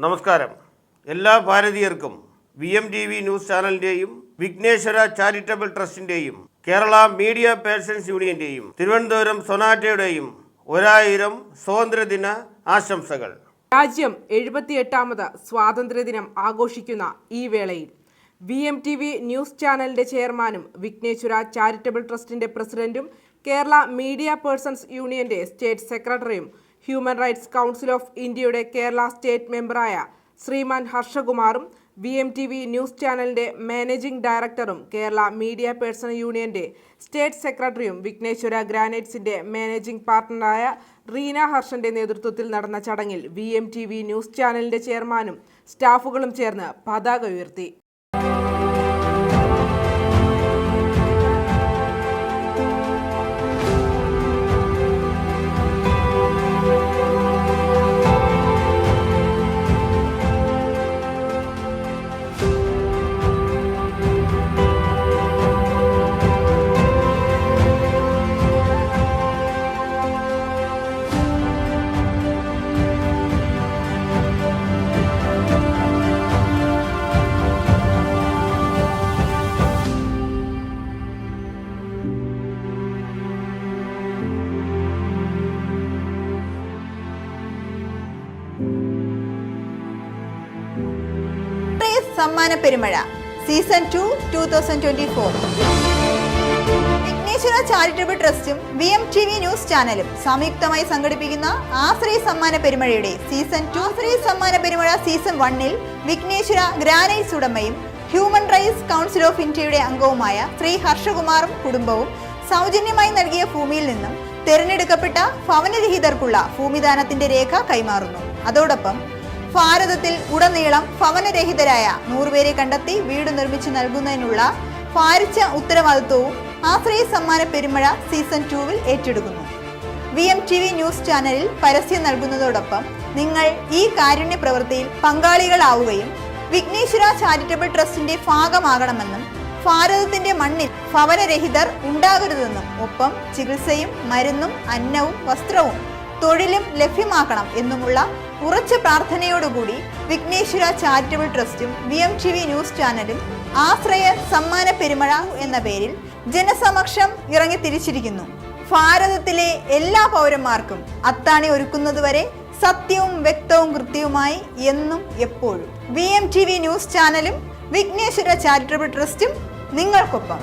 നമസ്കാരം. എല്ലാ ഭാരതീയർക്കും VMTV ന്യൂസ് ചാനലിൻ്റെയും വിഘ്നേശ്വര ചാരിറ്റബിൾ ട്രസ്റ്റിൻ്റെയും കേരള മീഡിയ പേഴ്സൺസ് യൂണിയൻ്റെയും തിരുവനന്തപുരം സൊനാറ്റയുടെയും 1000 സ്വാതന്ത്ര്യദിന ആശംസകൾ. രാജ്യം 78ാമത് സ്വാതന്ത്ര്യദിനം ആഘോഷിക്കുന്ന ഈ വേളയിൽ VMTV ന്യൂസ് ചാനലിൻ്റെ ചെയർമാനും വിഘ്നേശ്വര ചാരിറ്റബിൾ ട്രസ്റ്റിൻ്റെ പ്രസിഡന്റും കേരള മീഡിയ പേഴ്സൺസ് യൂണിയൻ്റെ സ്റ്റേറ്റ് സെക്രട്ടറിയും ഹ്യൂമൻ റൈറ്റ്സ് കൗൺസിൽ ഓഫ് ഇന്ത്യയുടെ കേരള സ്റ്റേറ്റ് മെമ്പറായ ശ്രീമാൻ ഹർഷകുമാറും VMTV ന്യൂസ് ചാനലിൻ്റെ മാനേജിംഗ് ഡയറക്ടറും കേരള മീഡിയ പേഴ്സൺ യൂണിയൻ്റെ സ്റ്റേറ്റ് സെക്രട്ടറിയും വിഘ്നേശ്വര ഗ്രാനൈറ്റ്സിൻ്റെ മാനേജിംഗ് പാർട്ണറായ റീന ഹർഷൻ്റെ നേതൃത്വത്തിൽ നടന്ന ചടങ്ങിൽ VMTV ന്യൂസ് ചാനലിൻ്റെ ചെയർമാനും സ്റ്റാഫുകളും ചേർന്ന് പതാക ഉയർത്തി. സമ്മാന പെരുമഴ സീസൺ 2 2024 വിഘ്നേശ്വര ചാരിറ്റബിൾ ട്രസ്റ്റും VMTV ന്യൂസ് ചാനലും സംയുക്തമായി സംഘടിപ്പിക്കുന്ന ആശ്രയ സമ്മാന പെരുമഴയുടെ സീസൺ 2 ആശ്രയ സമ്മാന പെരുമഴ സീസൺ 1-ൽ വിഘ്നേശ്വര ഗ്രാനൈറ്റ്സ് ഉടമയും ഹ്യൂമൻ റൈറ്റ്സ് കൗൺസിൽ ഓഫ് ഇന്ത്യയുടെ അംഗവുമായ ശ്രീ ഹർഷകുമാറും കുടുംബവും സൗജന്യമായി നൽകിയ ഭൂമിയിൽ നിന്നും തിരഞ്ഞെടുക്കപ്പെട്ട ഭവനരഹിതർക്കുള്ള ഭൂമിദാനത്തിന്റെ രേഖ കൈമാറുന്നു. അതോടൊപ്പം ഭാരതത്തിൽ ഉടനീളം ഭവനരഹിതരായ 100 പേരെ കണ്ടെത്തി വീട് നിർമ്മിച്ചു നൽകുന്നതിനുള്ള ഭാരിച്ച ഉത്തരവാദിത്വവും ആശ്രയ സമ്മാന പെരുമഴ സീസൺ 2-ൽ ഏറ്റെടുക്കുന്നു. VMTV ന്യൂസ് ചാനലിൽ പരസ്യം നൽകുന്നതോടൊപ്പം നിങ്ങൾ ഈ കാരുണ്യ പ്രവൃത്തിയിൽ പങ്കാളികളാവുകയും വിഘ്നേശ്വര ചാരിറ്റബിൾ ട്രസ്റ്റിന്റെ ഭാഗമാകണമെന്നും ഭാരതത്തിന്റെ മണ്ണിൽ ഭവനരഹിതർ ഉണ്ടാകരുതെന്നും ഒപ്പം ചികിത്സയും മരുന്നും അന്നവും വസ്ത്രവും തൊഴിലും ലഭ്യമാക്കണം എന്നുമുള്ള ഉറച്ച പ്രാർത്ഥനയോടുകൂടി വിഘ്നേശ്വര ചാരിറ്റബിൾ ട്രസ്റ്റും VMTV ന്യൂസ് ചാനലും ആശ്രയ സമ്മാന പെരുമഴ എന്ന പേരിൽ ജനസമക്ഷം ഇറങ്ങി തിരിച്ചിരിക്കുന്നു. ഭാരതത്തിലെ എല്ലാ പൗരന്മാർക്കും അത്താണി ഒരുക്കുന്നതുവരെ സത്യവും വ്യക്തവും കൃത്യവുമായി എന്നും എപ്പോഴും VMTV ന്യൂസ് ചാനലും വിഘ്നേശ്വര ചാരിറ്റബിൾ ട്രസ്റ്റും നിങ്ങൾക്കൊപ്പം.